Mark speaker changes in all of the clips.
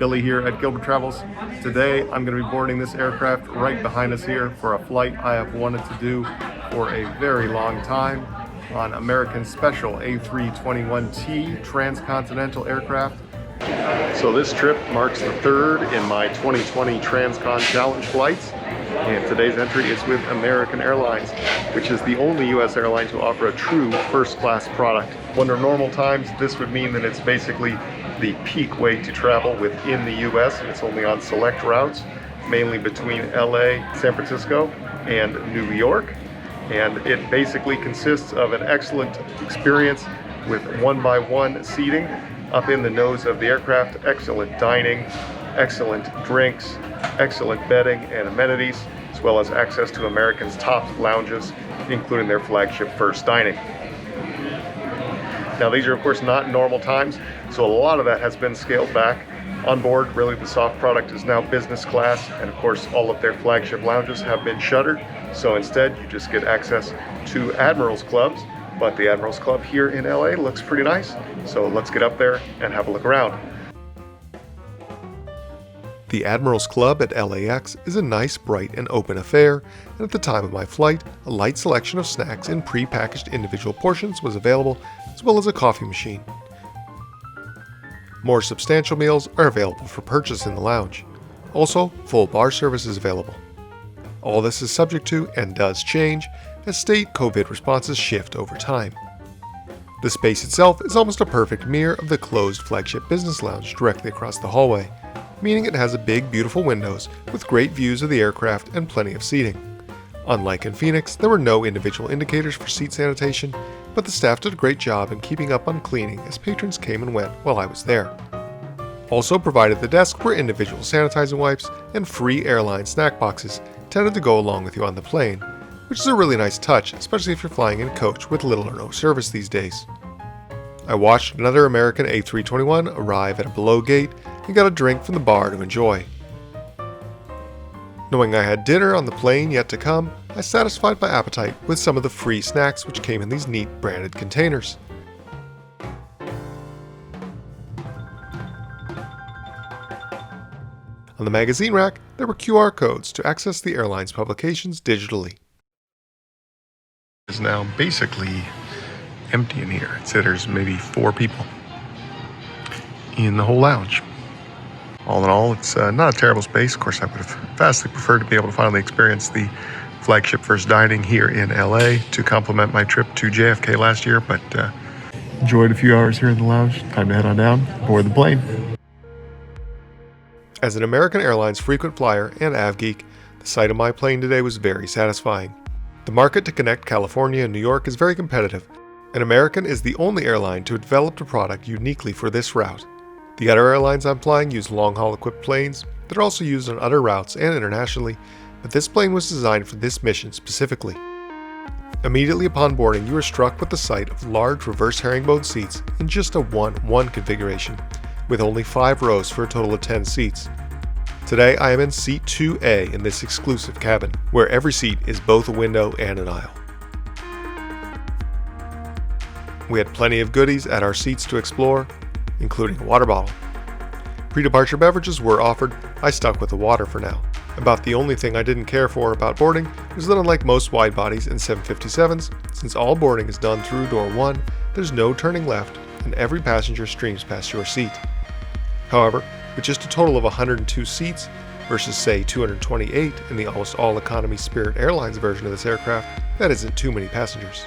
Speaker 1: Billy here at Gilbert Travels. Today I'm going to be boarding this aircraft right behind us here for a flight I have wanted to do for a very long time on American special A321T Transcontinental aircraft. So this trip marks the third in my 2020 Transcon Challenge flights, and today's entry is with American Airlines, which is the only US airline to offer a true first-class product. Under normal times, this would mean that it's basically the peak way to travel within the US. It's only on select routes, mainly between LA, San Francisco, and New York. And it basically consists of an excellent experience with one-by-one seating up in the nose of the aircraft, excellent dining, excellent drinks, excellent bedding and amenities, as well as access to American's top lounges, including their Flagship First dining. Now these are of course not normal times, so a lot of that has been scaled back. On board, really the soft product is now business class, and of course all of their Flagship lounges have been shuttered, so instead you just get access to Admirals clubs. But the Admirals Club here in LA looks pretty nice, so let's get up there and have a look around.
Speaker 2: The Admirals Club at LAX is a nice, bright, and open affair, and at the time of my flight, a light selection of snacks in pre-packaged individual portions was available, as well as a coffee machine. More substantial meals are available for purchase in the lounge. Also, full bar service is available. All this is subject to, and does change, as state COVID responses shift over time. The space itself is almost a perfect mirror of the closed Flagship Business Lounge directly across the hallway, meaning it has a big, beautiful windows with great views of the aircraft and plenty of seating. Unlike in Phoenix, there were no individual indicators for seat sanitation, but the staff did a great job in keeping up on cleaning as patrons came and went while I was there. Also provided the desk were individual sanitizing wipes and free airline snack boxes tended to go along with you on the plane, which is a really nice touch, especially if you're flying in coach with little or no service these days. I watched another American A321 arrive at a below gate and got a drink from the bar to enjoy. Knowing I had dinner on the plane yet to come, I satisfied my appetite with some of the free snacks which came in these neat branded containers. On the magazine rack, there were QR codes to access the airline's publications digitally.
Speaker 1: It's now basically empty in here. I'd say there's maybe 4 people in the whole lounge. All in all, it's not a terrible space. Of course, I would have vastly preferred to be able to finally experience the Flagship First dining here in LA to complement my trip to JFK last year, but enjoyed a few hours here in the lounge. Time to head on down, board the plane.
Speaker 2: As an American Airlines frequent flyer and AvGeek, the sight of my plane today was very satisfying. The market to connect California and New York is very competitive, and American is the only airline to have developed a product uniquely for this route. The other airlines I'm flying use long-haul equipped planes that are also used on other routes and internationally, but this plane was designed for this mission specifically. Immediately upon boarding, you are struck with the sight of large reverse herringbone seats in just a 1-1 configuration, with only 5 rows for a total of 10 seats. Today I am in seat 2A in this exclusive cabin, where every seat is both a window and an aisle. We had plenty of goodies at our seats to explore, including a water bottle. Pre-departure beverages were offered. I stuck with the water for now. About the only thing I didn't care for about boarding was that unlike most wide bodies and 757s, since all boarding is done through door 1, there's no turning left and every passenger streams past your seat. However, with just a total of 102 seats versus say 228 in the almost all economy Spirit Airlines version of this aircraft, that isn't too many passengers.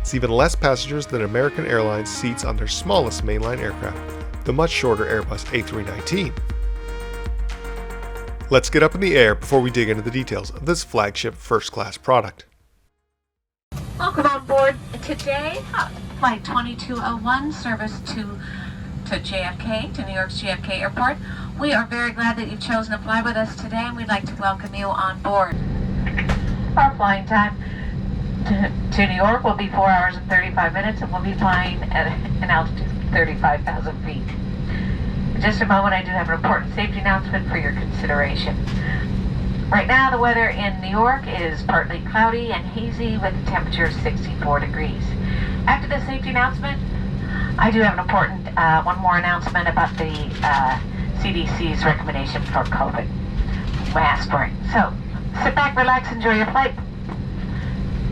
Speaker 2: It's even less passengers than American Airlines seats on their smallest mainline aircraft, the much shorter Airbus A319. Let's get up in the air before we dig into the details of this Flagship First Class product.
Speaker 3: Welcome on board today, Flight 2201, service to JFK, to New York's JFK Airport. We are very glad that you've chosen to fly with us today, and we'd like to welcome you on board. Our flying time to New York will be 4 hours and 35 minutes, and we'll be flying at an altitude of 35,000 feet. In just a moment, I do have an important safety announcement for your consideration. Right now, the weather in New York is partly cloudy and hazy with a temperature of 64 degrees. After the safety announcement, I do have an important one more announcement about the CDC's recommendation for COVID. Mask wearing. So, sit back, relax, enjoy your flight.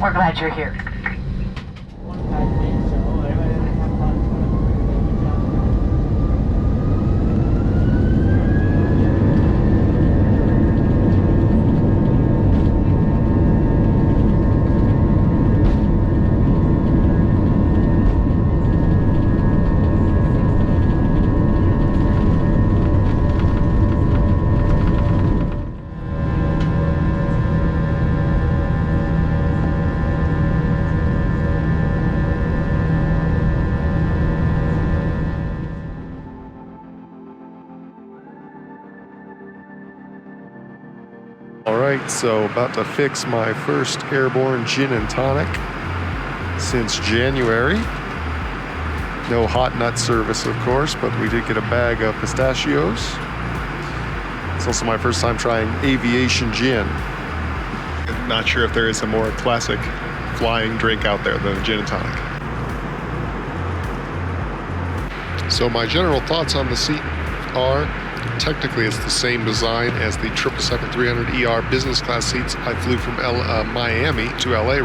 Speaker 3: We're glad you're here.
Speaker 1: Alright, so about to fix my first airborne gin and tonic since January. No hot nut service, of course, but we did get a bag of pistachios. It's also my first time trying aviation gin. Not sure if there is a more classic flying drink out there than a gin and tonic. So my general thoughts on the seat are, technically it's the same design as the 777-300ER business class seats I flew from Miami to LA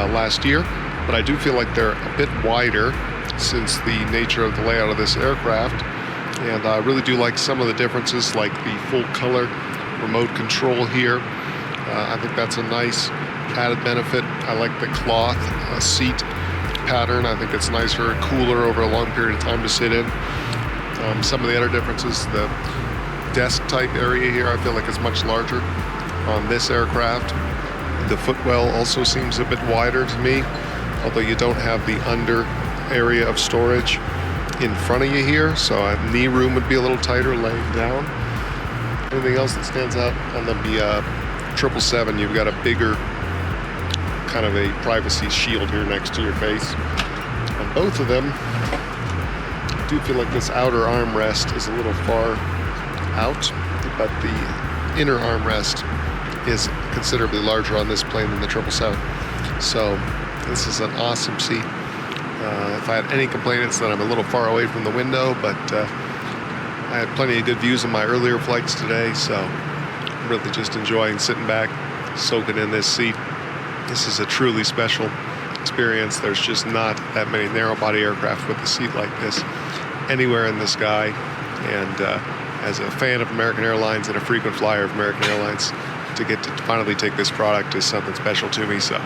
Speaker 1: last year, but I do feel like they're a bit wider since the nature of the layout of this aircraft, and I really do like some of the differences, like the full color remote control here. I think that's a nice added benefit. I like the cloth seat pattern. I think it's nicer and cooler over a long period of time to sit in. Some of the other differences, the desk type area here, I feel like is much larger on this aircraft. The footwell also seems a bit wider to me, although you don't have the under area of storage in front of you here, so knee room would be a little tighter laying down. Anything else that stands out on the 777, you've got a bigger kind of a privacy shield here next to your face. On both of them, I do feel like this outer armrest is a little far out, but the inner armrest is considerably larger on this plane than the 777. So this is an awesome seat. If I had any complaint, it's that I'm a little far away from the window, but I had plenty of good views in my earlier flights today, so I'm really just enjoying sitting back, soaking in this seat. This is a truly special experience. There's just not that many narrow-body aircraft with a seat like this anywhere in the sky, and as a fan of American Airlines and a frequent flyer of American Airlines, to get to finally take this product is something special to me, so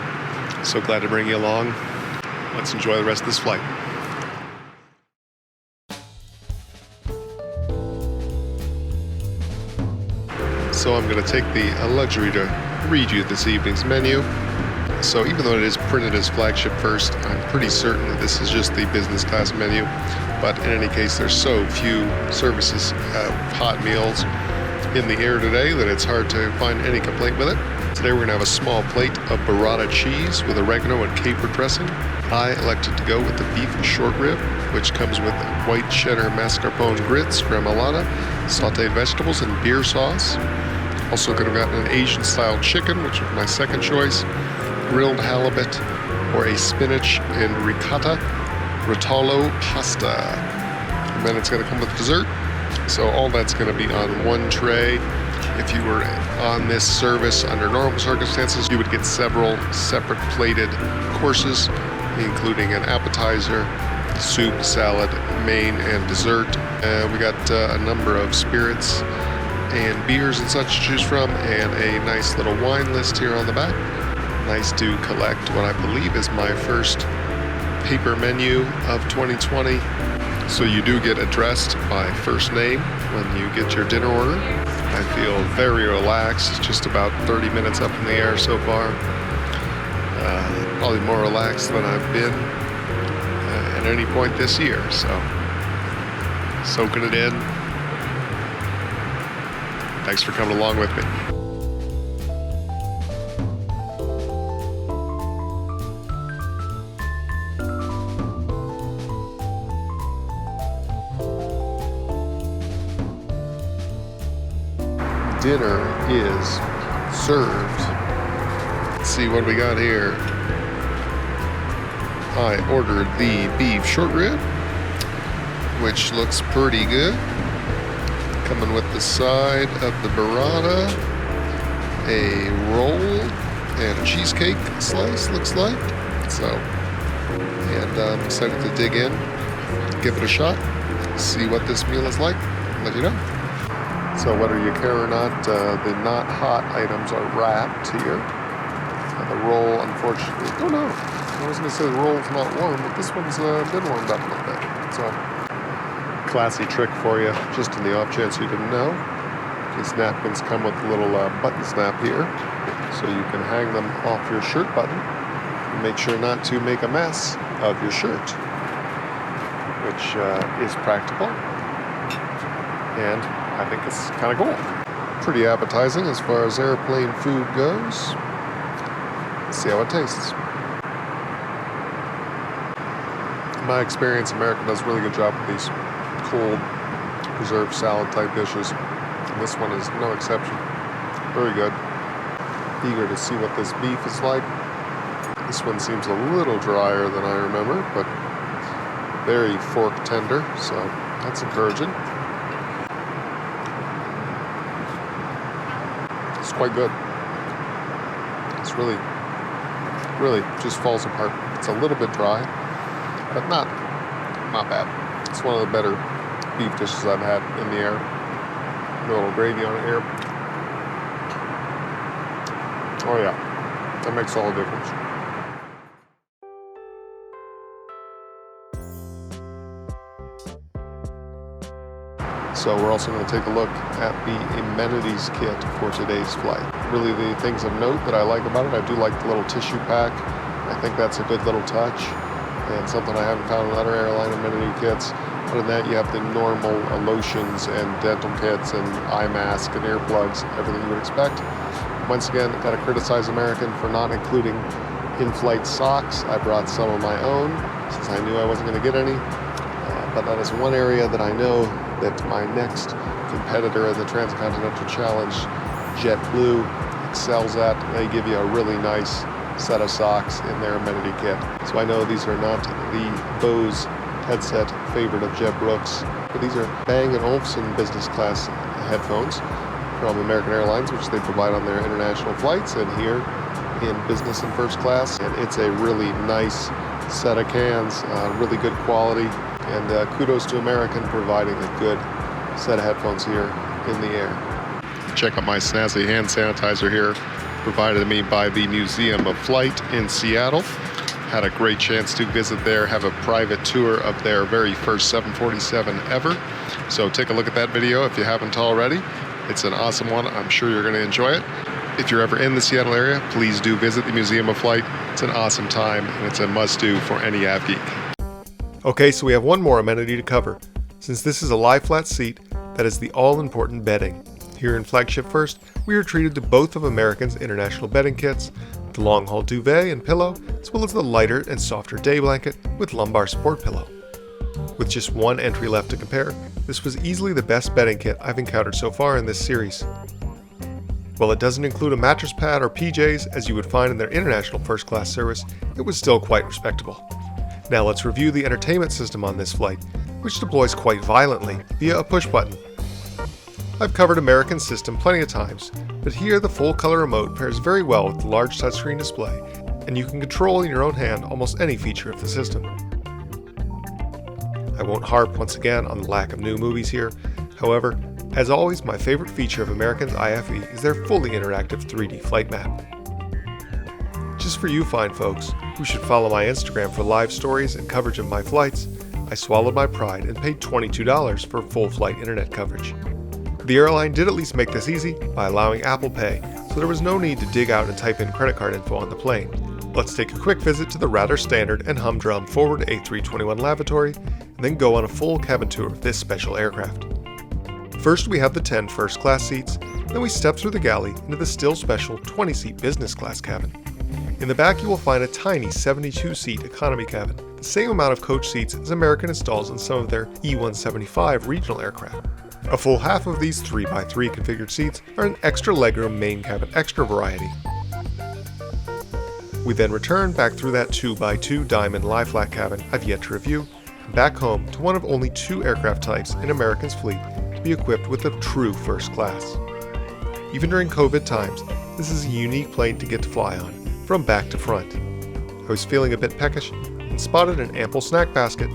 Speaker 1: glad to bring you along. Let's enjoy the rest of this flight. So I'm going to take the luxury to read you this evening's menu. So even though it is printed as Flagship First, I'm pretty certain that this is just the business class menu. But in any case, there's so few services of hot meals in the air today that it's hard to find any complaint with it. Today we're going to have a small plate of burrata cheese with oregano and caper dressing. I elected to go with the beef short rib, which comes with white cheddar mascarpone grits, remoulade, sauteed vegetables, and beer sauce. Also could have gotten an Asian-style chicken, which was my second choice, grilled halibut, or a spinach and ricotta rotolo pasta. And then it's going to come with dessert. So all that's going to be on one tray. If you were on this service under normal circumstances, you would get several separate plated courses, including an appetizer, soup, salad, main, and dessert. We got a number of spirits and beers and such to choose from, and a nice little wine list here on the back. Nice to collect what I believe is my first paper menu of 2020. So you do get addressed by first name when you get your dinner order. I feel very relaxed, just about 30 minutes up in the air so far. Probably more relaxed than I've been at any point this year, so soaking it in. Thanks for coming along with me. Dinner is served. Let's see what we got here. I ordered the beef short rib, which looks pretty good.
Speaker 2: Coming with the side of the burrata, a roll, and a cheesecake slice, looks like. So, and I'm excited to dig in, give it a shot, see what this meal is like, and let you know. So whether you care or not, the not hot items are wrapped here. The roll, unfortunately, oh no, I was going to say the roll's not warm, but this one's been warmed up a little bit. So, classy trick for you, just in the off chance you didn't know. These napkins come with a little button snap here, so you can hang them off your shirt button and make sure not to make a mess of your shirt, which is practical, and I think it's kind of cool. Pretty appetizing as far as airplane food goes. Let's see how it tastes. In my experience, American does a really good job with these cold, preserved salad type dishes. And this one is no exception. Very good. Eager to see what this beef is like. This one seems a little drier than I remember, but very fork tender, so that's encouraging. It's quite good. It's really just falls apart. It's a little bit dry, but not bad. It's one of the better beef dishes I've had in the air. A little gravy on it here. Oh yeah, that makes all the difference. So we're also going to take a look at the amenities kit for today's flight. Really the things of note that I like about it, I do like the little tissue pack. I think that's a good little touch and something I haven't found in other airline amenity kits. Other than that, you have the normal lotions and dental kits and eye mask and earplugs, everything you would expect. Once again, got to criticize American for not including in-flight socks. I brought some of my own since I knew I wasn't going to get any. But that is one area that I know that my next competitor in the Transcontinental Challenge, JetBlue, excels at. They give you a really nice set of socks in their amenity kit. So I know these are not the Bose headset favorite of Jeb Brooks, but these are Bang & Olufsen business class headphones from American Airlines, which they provide on their international flights and here in business and first class. And it's a really nice set of cans, really good quality, and kudos to American providing a good set of headphones here in the air. Check out my snazzy hand sanitizer here, provided to me by the Museum of Flight in Seattle. Had a great chance to visit there, have a private tour of their very first 747 ever. So take a look at that video if you haven't already. It's an awesome one. I'm sure you're going to enjoy it. If you're ever in the Seattle area, please do visit the Museum of Flight. It's an awesome time, and it's a must-do for any av geek.
Speaker 1: Okay, so we have one more amenity to cover. Since this is a lie flat seat, that is the all-important bedding. Here in Flagship First, we are treated to both of American's international bedding kits, the long-haul duvet and pillow, as well as the lighter and softer day blanket with lumbar support pillow. With just one entry left to compare, this was easily the best bedding kit I've encountered so far in this series. While it doesn't include a mattress pad or PJs as you would find in their international first class service, it was still quite respectable. Now let's review the entertainment system on this flight, which deploys quite violently via a push button. I've covered American's system plenty of times, but here the full color remote pairs very well with the large touchscreen display, and you can control in your own hand almost any feature of the system. I won't harp once again on the lack of new movies here. However, as always, my favorite feature of American's IFE is their fully interactive 3D flight map. Just for you fine folks, who should follow my Instagram for live stories and coverage of my flights, I swallowed my pride and paid $22 for full flight internet coverage. The airline did at least make this easy by allowing Apple Pay, so there was no need to dig out and type in credit card info on the plane. Let's take a quick visit to the rather standard and humdrum forward A321 lavatory, and then go on a full cabin tour of this special aircraft. First we have the 10 first class seats, then we step through the galley into the still special 20-seat business class cabin. In the back you will find a tiny 72-seat economy cabin, the same amount of coach seats as American installs in some of their E-175 regional aircraft. A full half of these 3x3 configured seats are an extra legroom main cabin extra variety. We then return back through that 2x2 diamond lie flat cabin I've yet to review, and back home to one of only 2 aircraft types in American's fleet to
Speaker 2: be equipped with a true first class. Even during COVID times, this is a unique plane to get to fly on, from back to front. I was feeling a bit peckish and spotted an ample snack basket,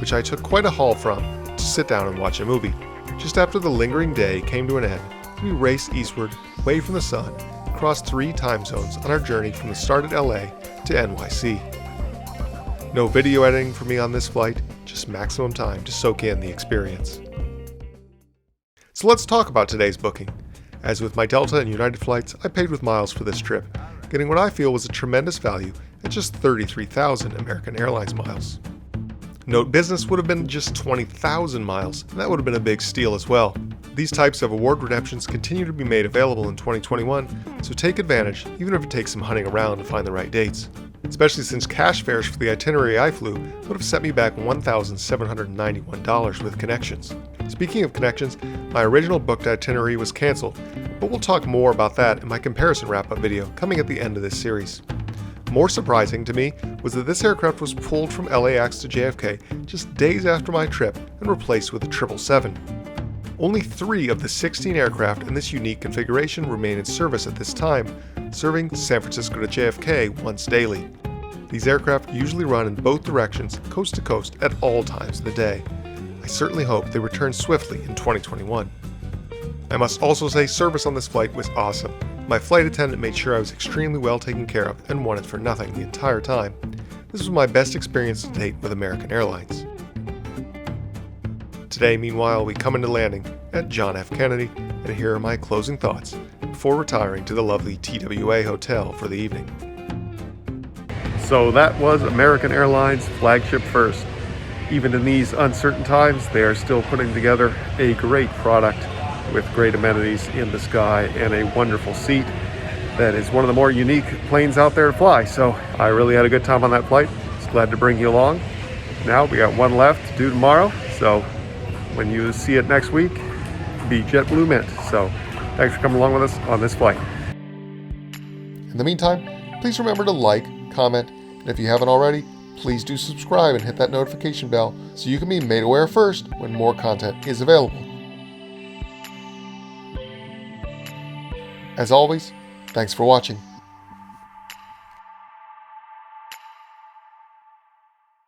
Speaker 2: which I took quite a haul from to sit down and watch a movie. Just after the lingering day came to an end, we raced eastward, away from the sun, across 3 time zones on our journey from the start at LA to NYC. No video editing for me on this flight, just maximum time to soak in the experience. So let's talk about today's booking. As with my Delta and United flights, I paid with miles for this trip, getting what I feel was a tremendous value at just 33,000 American Airlines miles. Note business would have been just 20,000 miles, and that would have been a big steal as well. These types of award redemptions continue to be made available in 2021, so take advantage, even if it takes some hunting around to find the right dates. Especially since cash fares for the itinerary I flew would have set me back $1,791 with connections. Speaking of connections, my original booked itinerary was canceled, but we'll talk more about that in my comparison wrap-up video coming at the end of this series. More surprising to me was that this aircraft was pulled from LAX to JFK just days after my trip and replaced with a 777. Only 3 of the 16 aircraft in this unique configuration remain in service at this time, serving San Francisco to JFK once daily. These aircraft usually run in both directions, coast to coast, at all times of the day. I certainly hope they return swiftly in 2021. I must also say service on this flight was awesome. My flight attendant made sure I was extremely well taken care of and wanted for nothing the entire time. This was my best experience to date with American Airlines. Today, meanwhile, we come into landing at John F. Kennedy, and here are my closing thoughts before retiring to the lovely TWA Hotel for the evening.
Speaker 1: So that was American Airlines Flagship First. Even in these uncertain times, they are still putting together a great product with great amenities in the sky and a wonderful seat that is one of the more unique planes out there to fly. So I really had a good time on that flight. Just glad to bring you along. Now we got one left to do tomorrow. So when you see it next week, be JetBlue Mint. So thanks for coming along with us on this flight.
Speaker 2: In the meantime, please remember to like, comment, and if you haven't already, please do subscribe and hit that notification bell so you can be made aware first when more content is available. As always, thanks for watching.